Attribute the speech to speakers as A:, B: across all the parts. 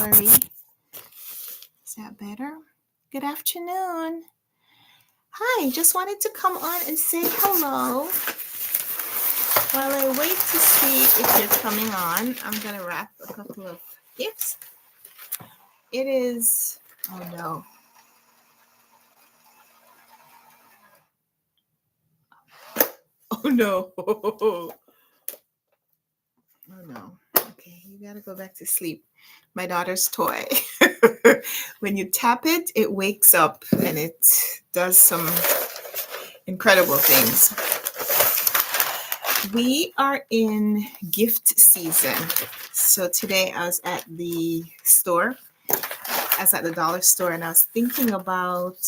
A: Sorry. Is that better? Good afternoon. Hi, just wanted to come on and say hello. While I wait to see if you're coming on, I'm going to wrap a couple of gifts. It is, oh no. Oh no. Oh no. Okay, you got to go back to sleep. My daughter's toy. When you tap it, it wakes up and it does some incredible things. We are in gift season. So today I was at the store. I was at the dollar store and I was thinking about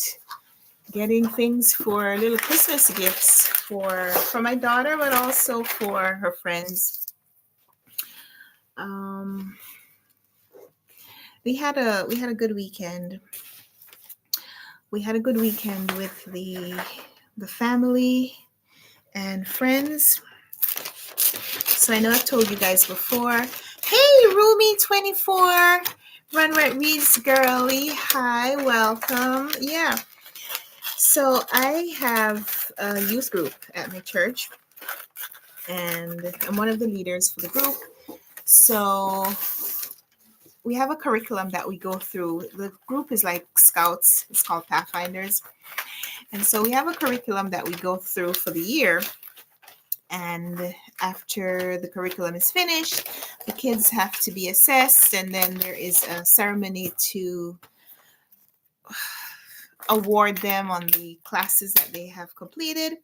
A: getting things for little Christmas gifts for my daughter, but also for her friends. We had a good weekend. We had a good weekend with the family and friends. So I know I've told you guys before. Hey, Rumi24, Runwright Reads Girly. Hi, welcome. Yeah. So I have a youth group at my church, and I'm one of the leaders for the group. So we have a curriculum that we go through. The group is like Scouts. It's called Pathfinders. And so we have a curriculum that we go through for the year. And after the curriculum is finished, the kids have to be assessed, and then there is a ceremony to award them on the classes that they have completed.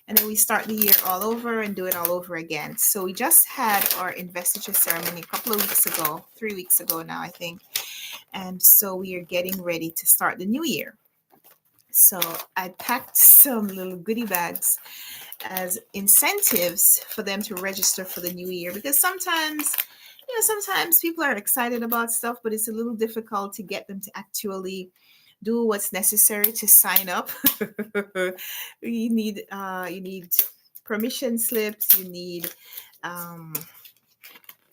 A: And then we start the year all over and do it all over again. So we just had our investiture ceremony a couple of weeks ago, 3 weeks ago now, I think. And so we are getting ready to start the new year. So I packed some little goodie bags as incentives for them to register for the new year, because sometimes people are excited about stuff, but it's a little difficult to get them to actually do what's necessary to sign up. you need permission slips, you need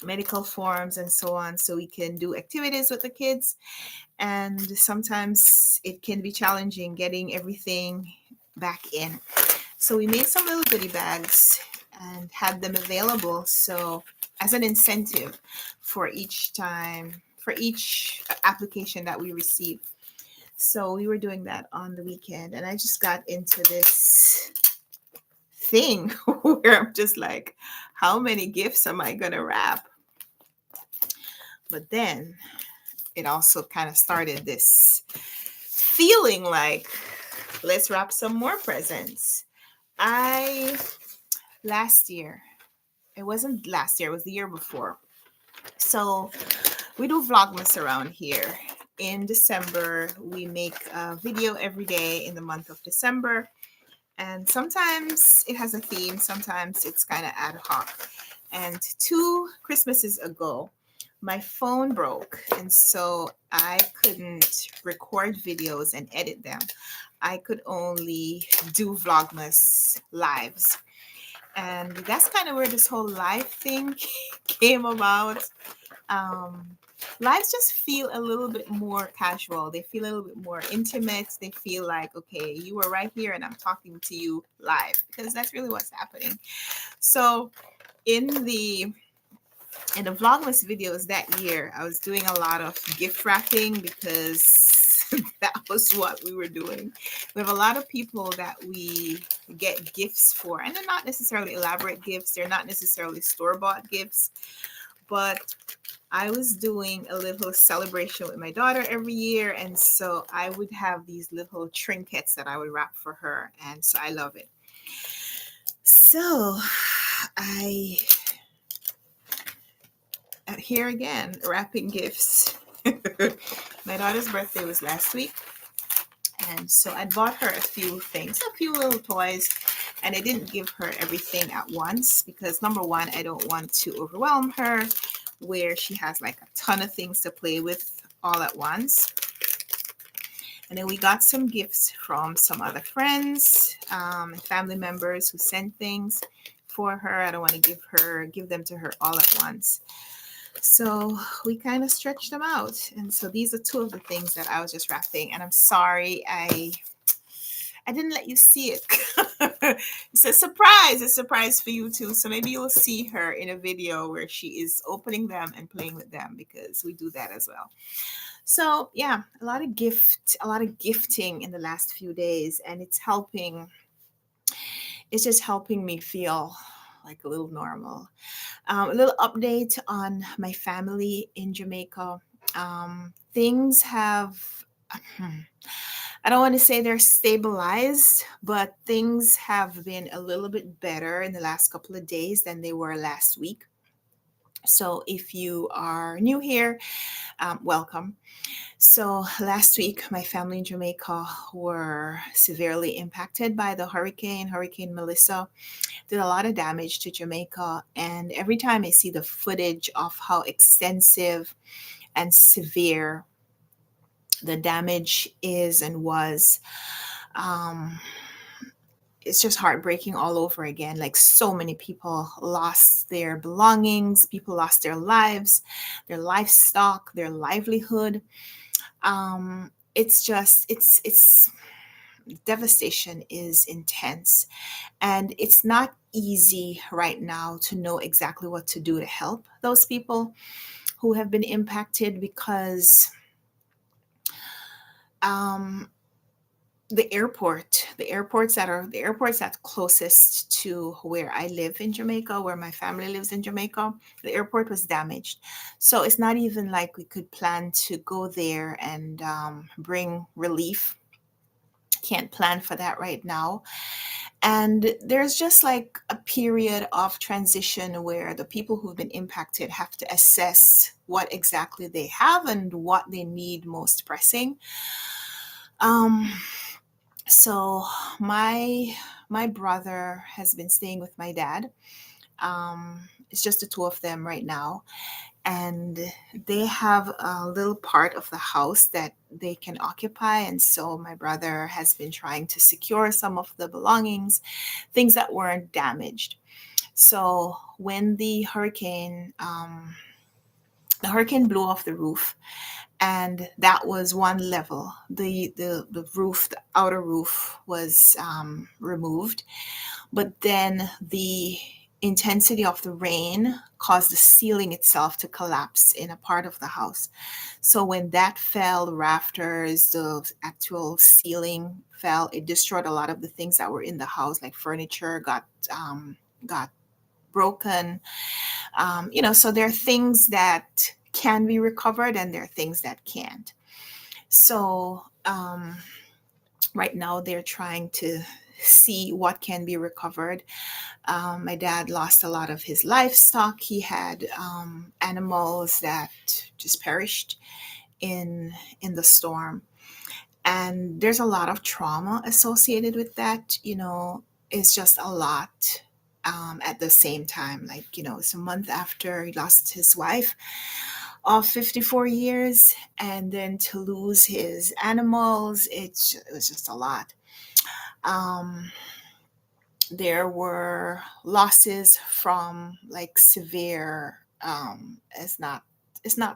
A: medical forms and so on, so we can do activities with the kids. And sometimes it can be challenging getting everything back in. So we made some little goodie bags and had them available. So as an incentive for each application that we receive. So we were doing that on the weekend, and I just got into this thing where I'm just like, how many gifts am I going to wrap? But then it also kind of started this feeling like, let's wrap some more presents. Last year, it wasn't last year, it was the year before. So we do Vlogmas around here. In December, we make a video every day in the month of December. And sometimes it has a theme, sometimes it's kind of ad hoc. And 2 Christmases ago, my phone broke. And so I couldn't record videos and edit them. I could only do Vlogmas lives. And that's kind of where this whole live thing came about. Lives just feel a little bit more casual. They feel a little bit more intimate. They feel like, okay, you were right here and I'm talking to you live, because that's really what's happening. So in the Vlogmas videos that year, I was doing a lot of gift wrapping, because that was what we were doing. We have a lot of people that we get gifts for, and they're not necessarily elaborate gifts. They're not necessarily store-bought gifts, but I was doing a little celebration with my daughter every year, and so I would have these little trinkets that I would wrap for her, and so I love it. So here again, wrapping gifts. My daughter's birthday was last week, and so I bought her a few things, a few little toys, and I didn't give her everything at once because, number one, I don't want to overwhelm her where she has like a ton of things to play with all at once. And then we got some gifts from some other friends and family members who sent things for her. I don't want to give them to her all at once. So we kind of stretched them out. And so these are two of the things that I was just wrapping. And I'm sorry I didn't let you see it. It's a surprise. It's a surprise for you too. So maybe you'll see her in a video where she is opening them and playing with them, because we do that as well. So yeah, a lot of gifting in the last few days, and it's just helping me feel like a little normal. A little update on my family in Jamaica. Things have, I don't want to say they're stabilized, but things have been a little bit better in the last couple of days than they were last week. So if you are new here, welcome. So last week, my family in Jamaica were severely impacted by the Hurricane Melissa. Did a lot of damage to Jamaica. And every time I see the footage of how extensive and severe the damage is and was, um, it's just heartbreaking all over again. Like, so many people lost their belongings, people lost their lives, their livestock, their livelihood. It's just, it's devastation is intense, and it's not easy right now to know exactly what to do to help those people who have been impacted, because um, the airports that's closest to where I live in Jamaica, where my family lives in Jamaica, the airport was damaged. So it's not even like we could plan to go there and bring relief. Can't plan for that right now. And there's just like a period of transition where the people who've been impacted have to assess what exactly they have and what they need most pressing. Um, so my brother has been staying with my dad. It's just the two of them right now, and they have a little part of the house that they can occupy. And so my brother has been trying to secure some of the belongings, things that weren't damaged. So when the hurricane blew off the roof, and that was one level. The roof, the outer roof, was removed, but then the intensity of the rain caused the ceiling itself to collapse in a part of the house. So when that fell, the rafters, the actual ceiling fell, it destroyed a lot of the things that were in the house, like furniture got broken. So there are things that can be recovered, and there are things that can't. So right now they're trying to see what can be recovered. My dad lost a lot of his livestock. He had animals that just perished in the storm, and there's a lot of trauma associated with that. It's just a lot. At the same time, like, it's a month after he lost his wife of 54 years, and then to lose his animals, it was just a lot. Um, there were losses from like severe, it's not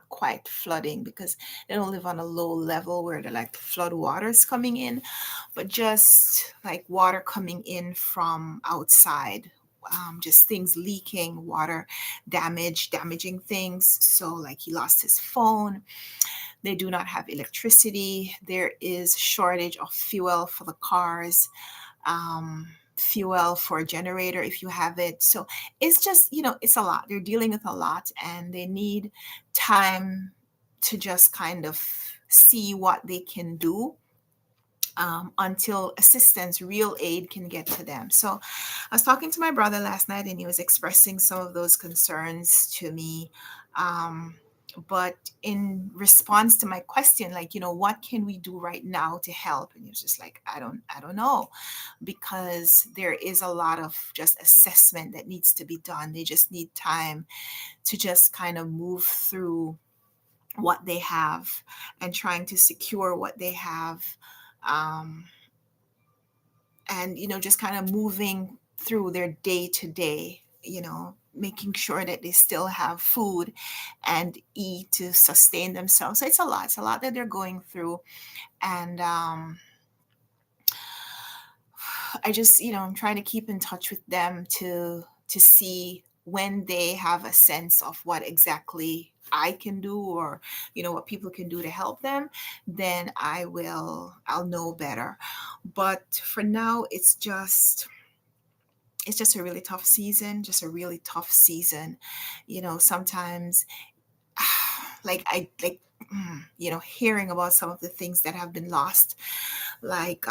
A: quite flooding, because they don't live on a low level where they're like flood waters coming in, but just like water coming in from outside. Just things leaking, water damaging things. So like, he lost his phone. They do not have electricity. There is shortage of fuel for the cars, fuel for a generator if you have it. So it's just, it's a lot. They're dealing with a lot, and they need time to just kind of see what they can do, until assistance, real aid, can get to them. So I was talking to my brother last night, and he was expressing some of those concerns to me. Um, but in response to my question, like, what can we do right now to help? And he was just like, I don't know, because there is a lot of just assessment that needs to be done. They just need time to just kind of move through what they have, and trying to secure what they have. Um, and just kind of moving through their day to day. making sure that they still have food and eat to sustain themselves. So it's a lot that they're going through. And I just, I'm trying to keep in touch with them to see when they have a sense of what exactly I can do, or what people can do to help them. Then I'll know better. But for now, it's just a really tough season, just a really tough season. Sometimes like I like hearing about some of the things that have been lost. Like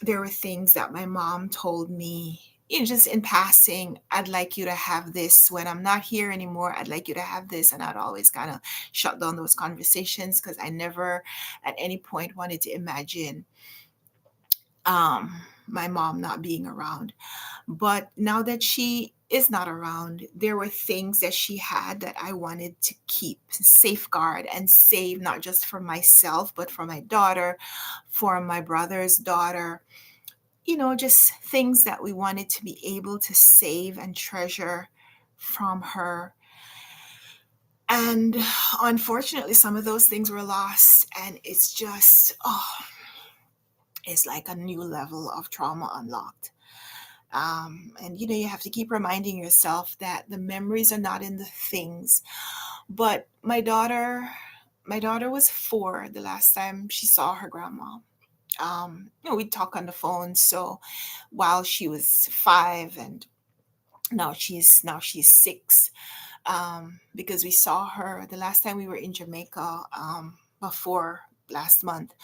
A: there were things that my mom told me, just in passing. I'd like you to have this when I'm not here anymore. I'd like you to have this. And I'd always kind of shut down those conversations, because I never at any point wanted to imagine my mom not being around. But now that she is not around, there were things that she had that I wanted to keep, safeguard, and save, not just for myself, but for my daughter, for my brother's daughter. Just things that we wanted to be able to save and treasure from her. And unfortunately, some of those things were lost. And it's just, it's like a new level of trauma unlocked. And you have to keep reminding yourself that the memories are not in the things. But my daughter was 4 the last time she saw her grandma. We'd talk on the phone. So while she was 5, and now she's 6, because we saw her the last time we were in Jamaica, before last month,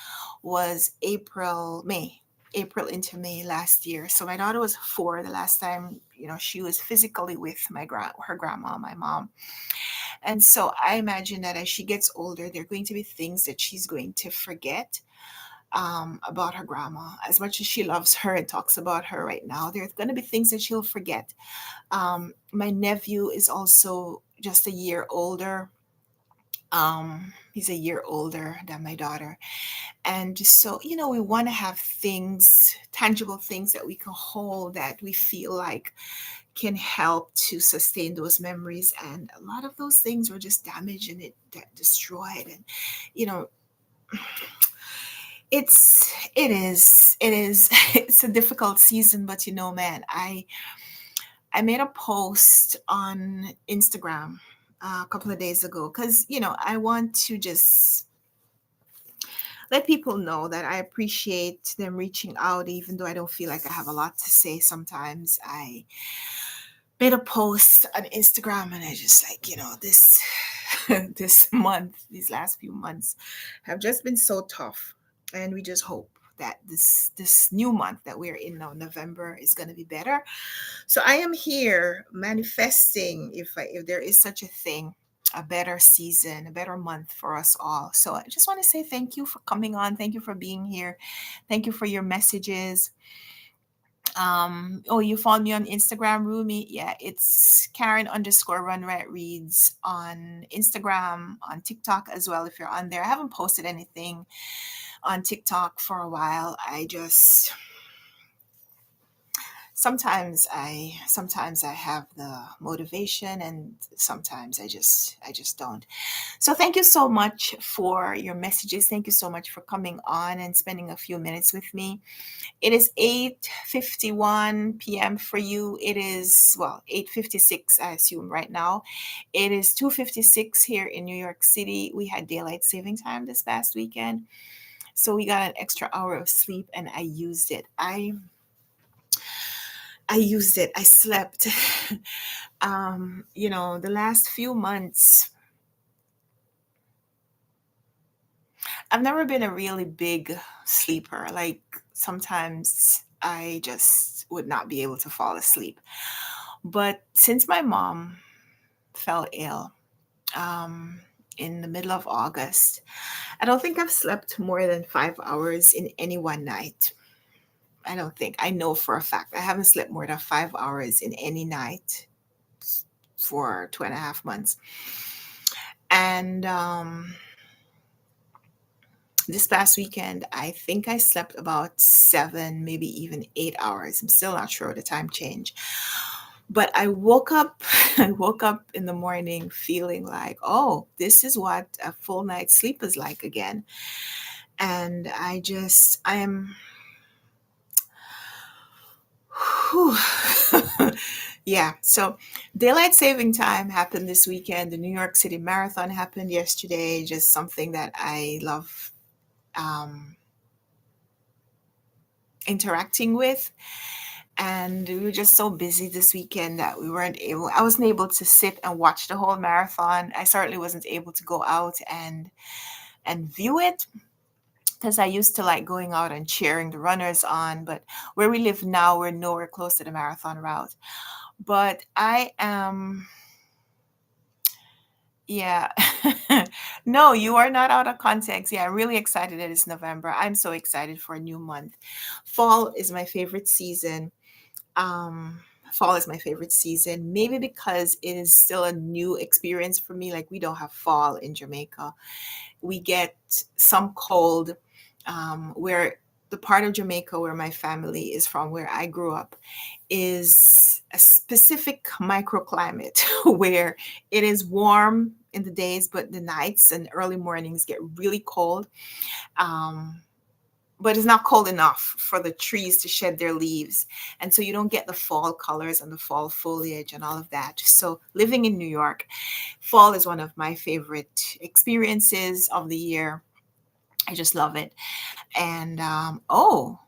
A: was April into May last year. So my daughter was 4 the last time, she was physically with her grandma, my mom. And so I imagine that as she gets older, there are going to be things that she's going to forget, about her grandma. As much as she loves her and talks about her right now, there's going to be things that she'll forget. My nephew is also just a year older. He's a year older than my daughter. And just so, we want to have things, tangible things that we can hold, that we feel like can help to sustain those memories. And a lot of those things were just damaged, and destroyed. And, you know, it is it's a difficult season. But man, I made a post on Instagram a couple of days ago, because I want to just let people know that I appreciate them reaching out, even though I don't feel like I have a lot to say sometimes. I made a post on Instagram, and I just like, this this month, these last few months have just been so tough. And we just hope that this new month that we're in now, November, is going to be better. So I am here manifesting, if there is such a thing, a better season, a better month for us all. So I just want to say thank you for coming on. Thank you for being here. Thank you for your messages. Oh, you found me on Instagram, Rumi? Yeah, it's Karen underscore Runwright Reads on Instagram, on TikTok as well. If you're on there, I haven't posted anything on TikTok for a while. I just sometimes I have the motivation, and sometimes I just don't. So thank you so much for your messages. Thank you so much for coming on and spending a few minutes with me. It is 8:51 p.m. for you. It is, well, 8:56, I assume, right now. It is 2:56 here in New York City. We had daylight saving time this past weekend. So we got an extra hour of sleep, and I used it. I used it. I slept. The last few months, I've never been a really big sleeper. Like, sometimes I just would not be able to fall asleep. But since my mom fell ill, in the middle of August, I don't think I've slept more than 5 hours in any one night. I don't think. I know for a fact I haven't slept more than 5 hours in any night for 2.5 months. And this past weekend, I think I slept about 7, maybe even 8 hours. I'm still not sure, the time change. But I woke up, I woke up in the morning feeling like, oh, this is what a full night's sleep is like again. And I am, whew. Yeah. So daylight saving time happened this weekend. The New York City Marathon happened yesterday. Just something that I love um, interacting with. And we were just so busy this weekend that I wasn't able to sit and watch the whole marathon. I certainly wasn't able to go out and view it, because I used to like going out and cheering the runners on. But where we live now, we're nowhere close to the marathon route. But I am, yeah. No, you are not out of context. Yeah, I'm really excited that it's November. I'm so excited for a new month. Fall is my favorite season. Um, Fall is my favorite season, maybe because it is still a new experience for me. Like, we don't have fall in Jamaica. We get some cold, where the part of Jamaica where my family is from, where I grew up, is a specific microclimate where it is warm in the days, but the nights and early mornings get really cold. Um, but it's not cold enough for the trees to shed their leaves. And so you don't get the fall colors and the fall foliage and all of that. So living in New York, fall is one of my favorite experiences of the year. I just love it. And Runwright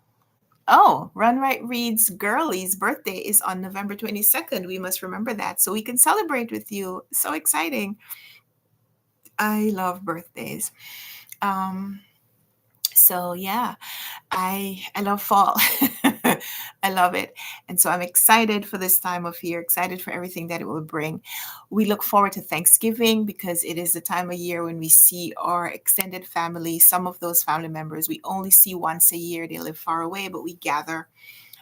A: Reed's Girlie's birthday is on November 22nd. We must remember that so we can celebrate with you. So exciting. I love birthdays. Um, so yeah, I love fall. I love it. And so I'm excited for this time of year, excited for everything that it will bring. We look forward to Thanksgiving because it is the time of year when we see our extended family. Some of those family members we only see once a year. They live far away, but we gather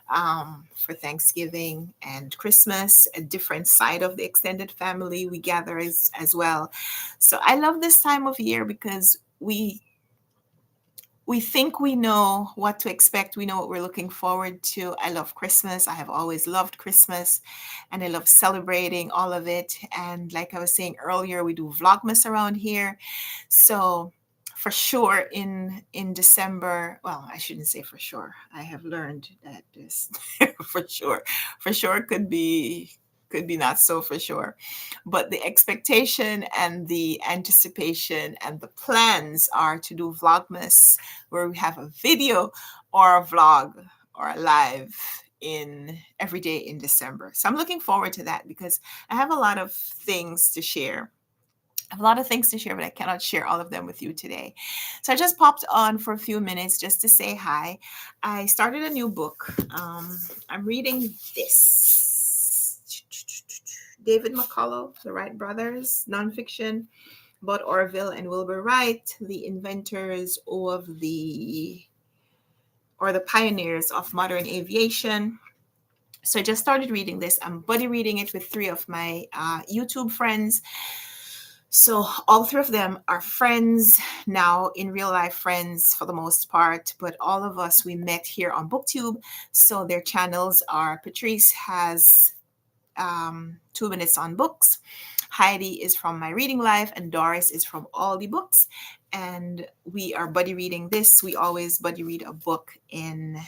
A: for Thanksgiving and Christmas. A different side of the extended family we gather as well. So I love this time of year because we think we know what to expect. We know what we're looking forward to. I love Christmas. I have always loved Christmas, and I love celebrating all of it. And like I was saying earlier, we do Vlogmas around here. So for sure in December, well, I shouldn't say for sure. I have learned that this for sure could be not so for sure. But the expectation and the anticipation and the plans are to do Vlogmas, where we have a video or a vlog or a live in every day in December. So I'm looking forward to that because I have a lot of things to share. I have a lot of things to share, but I cannot share all of them with you today. So I just popped on for a few minutes just to say hi. I started a new book. I'm reading this David McCullough, the Wright brothers, nonfiction about Orville and Wilbur Wright, the inventors of the pioneers of modern aviation. So I just started reading this. I'm buddy reading it with three of my YouTube friends. So all three of them are friends now, in real life friends for the most part, but all of us, we met here on BookTube. So their channels are, Patrice has 2 Minutes on Books, Heidi is from My Reading Life, and Doris is from All the Books. And we are buddy reading this. We always buddy read a book in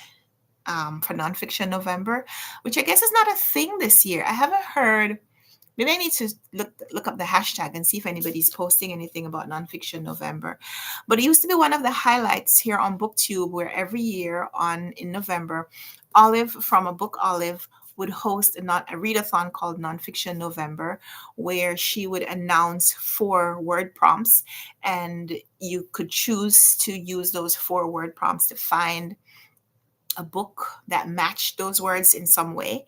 A: for Nonfiction November, which I guess is not a thing this year. I haven't heard. Maybe I need to look up the hashtag and see if anybody's posting anything about Nonfiction November. But it used to be one of the highlights here on BookTube, where every year in November, Olive from A Book Olive would host a readathon called Nonfiction November, where she would announce 4 word prompts, and you could choose to use those 4 word prompts to find a book that matched those words in some way,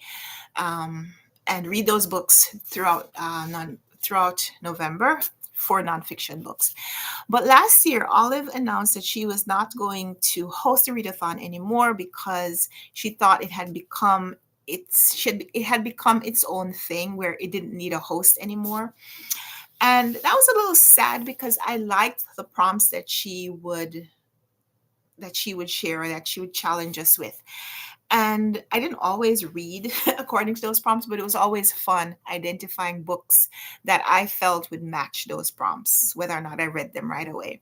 A: and read those books throughout November, 4 nonfiction books. But last year, Olive announced that she was not going to host a readathon anymore because she thought it had become its own thing where it didn't need a host anymore. And that was a little sad because I liked the prompts that she would share, or that she would challenge us with. And I didn't always read according to those prompts, but it was always fun identifying books that I felt would match those prompts, whether or not I read them right away.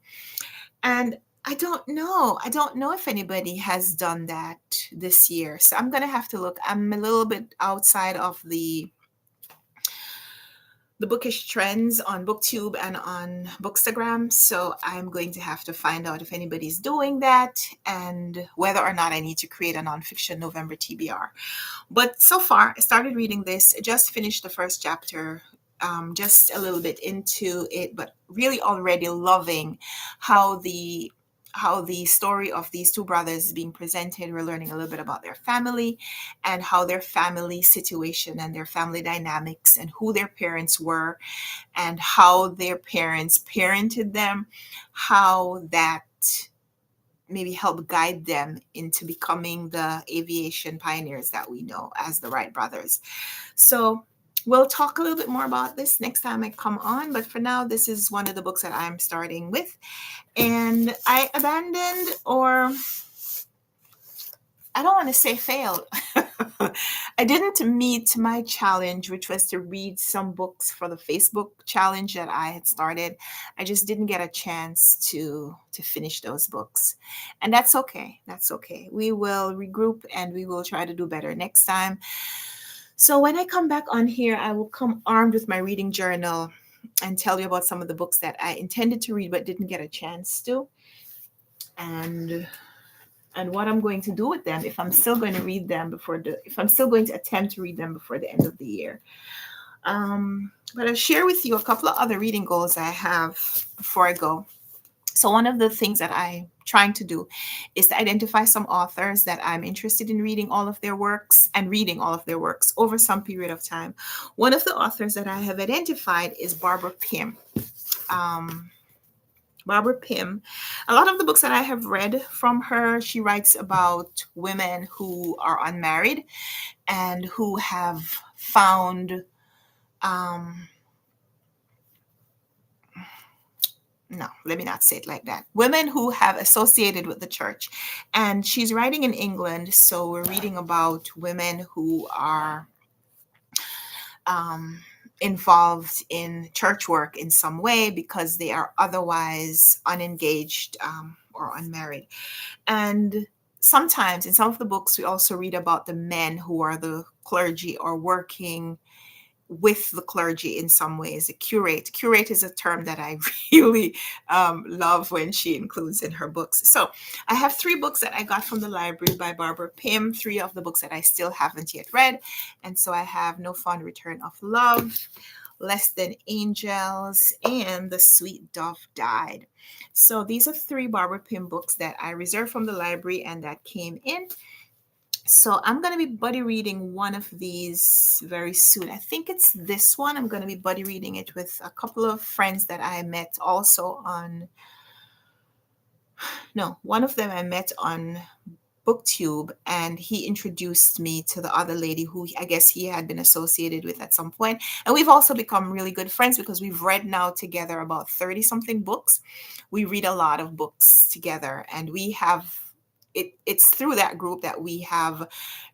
A: And I don't know. I don't know if anybody has done that this year. So I'm going to have to look. I'm a little bit outside of the bookish trends on booktube and on bookstagram, so I'm going to have to find out if anybody's doing that and whether or not I need to create a nonfiction November TBR. But so far I started reading this. I just finished the first chapter, just a little bit into it, but really already loving how the story of these two brothers is being presented. We're learning a little bit about their family and how their family situation and their family dynamics and who their parents were and how their parents parented them, how that maybe helped guide them into becoming the aviation pioneers that we know as the Wright brothers. So we'll talk a little bit more about this next time I come on, but for now, this is one of the books that I'm starting with. And I abandoned, or I don't want to say failed. I didn't meet my challenge, which was to read some books for the Facebook challenge that I had started. I just didn't get a chance to finish those books. And that's okay. That's okay. We will regroup and we will try to do better next time. So when I come back on here, I will come armed with my reading journal and tell you about some of the books that I intended to read but didn't get a chance to. And what I'm going to do with them if I'm still going to read them if I'm still going to attempt to read them before the end of the year. But I'll share with you a couple of other reading goals I have before I go. So one of the things that I'm trying to do is to identify some authors that I'm interested in reading all of their works and reading all of their works over some period of time. One of the authors that I have identified is Barbara Pym. Barbara Pym. A lot of the books that I have read from her, she writes about women who are unmarried and who have found, no, let me not say it like that. Women who have associated with the church. And she's writing in England, so we're reading about women who are involved in church work in some way because they are otherwise unengaged or unmarried. And sometimes in some of the books, we also read about the men who are the clergy or working with the clergy in some ways. A curate. Curate is a term that I really love when she includes in her books. So I have 3 books that I got from the library by Barbara Pym, 3 of the books that I still haven't yet read. And so I have No Fond Return of Love, Less Than Angels, and The Sweet Dove Died. So these are 3 Barbara Pym books that I reserved from the library and that came in. So I'm going to be buddy reading one of these very soon. I think it's this one. I'm going to be buddy reading it with a couple of friends that I met also on, no, one of them I met on BookTube, and he introduced me to the other lady who I guess he had been associated with at some point. And we've also become really good friends because we've read now together about 30 something books. We read a lot of books together, and we have it's through that group that we have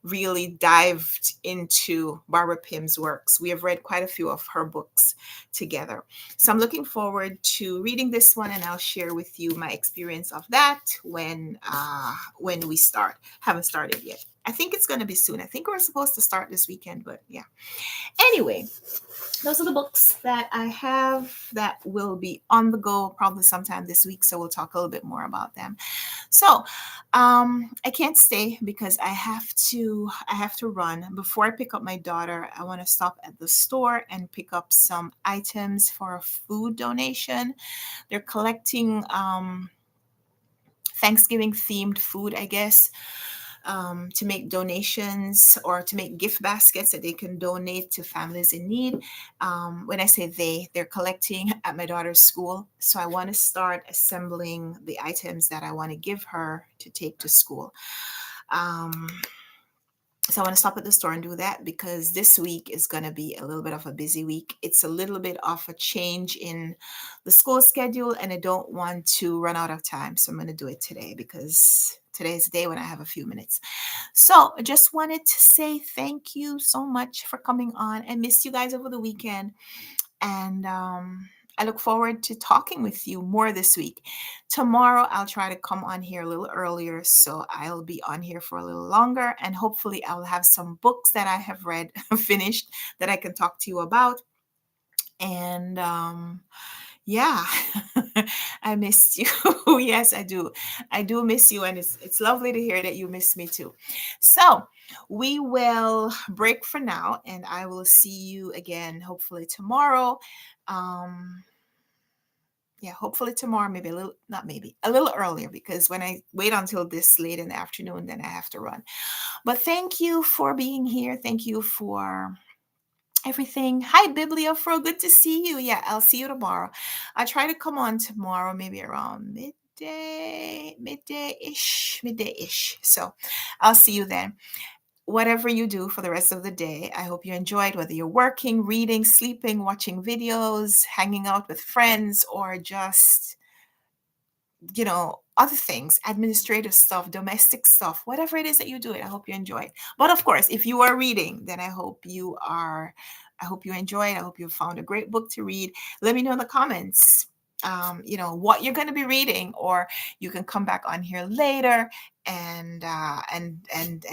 A: really dived into Barbara Pym's works. We have read quite a few of her books together. So I'm looking forward to reading this one, and I'll share with you my experience of that when we start. Haven't started yet. I think it's going to be soon. I think we're supposed to start this weekend, but yeah. Anyway, those are the books that I have that will be on the go probably sometime this week. So we'll talk a little bit more about them. So I can't stay because I have to run. Before I pick up my daughter, I want to stop at the store and pick up some items for a food donation. They're collecting Thanksgiving themed food, I guess. To make donations or to make gift baskets that they can donate to families in need. When I say they're collecting at my daughter's school. So I want to start assembling the items that I want to give her to take to school. So I want to stop at the store and do that because this week is going to be a little bit of a busy week. It's a little bit of a change in the school schedule, and I don't want to run out of time. So I'm going to do it today because today's the day when I have a few minutes. So I just wanted to say thank you so much for coming on. I missed you guys over the weekend. And I look forward to talking with you more this week. Tomorrow, I'll try to come on here a little earlier, so I'll be on here for a little longer. And hopefully, I'll have some books that I have read finished that I can talk to you about. And yeah, I missed you. Yes, I do. I do miss you, and it's lovely to hear that you miss me too. So we will break for now, and I will see you again hopefully tomorrow. Um, yeah, hopefully tomorrow, maybe a little, not maybe, a little earlier, because when I wait until this late in the afternoon, then I have to run. But thank you for being here. Thank you for everything. Hi, Bibliofro. Good to see you. Yeah, I'll see you tomorrow. I'll try to come on tomorrow, maybe around midday-ish. So I'll see you then. Whatever you do for the rest of the day, I hope you enjoyed, whether you're working, reading, sleeping, watching videos, hanging out with friends, or just other things, administrative stuff, domestic stuff, whatever it is that you do it. I hope you enjoy it. But of course, if you are reading, then I hope you enjoy it. I hope you found a great book to read. Let me know in the comments, what you're going to be reading, or you can come back on here later and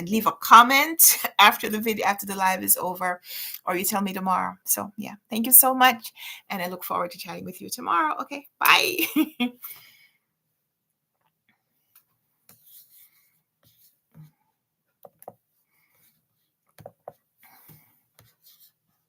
A: leave a comment after the video, after the live is over, or you tell me tomorrow. So yeah, thank you so much. And I look forward to chatting with you tomorrow. Okay, bye.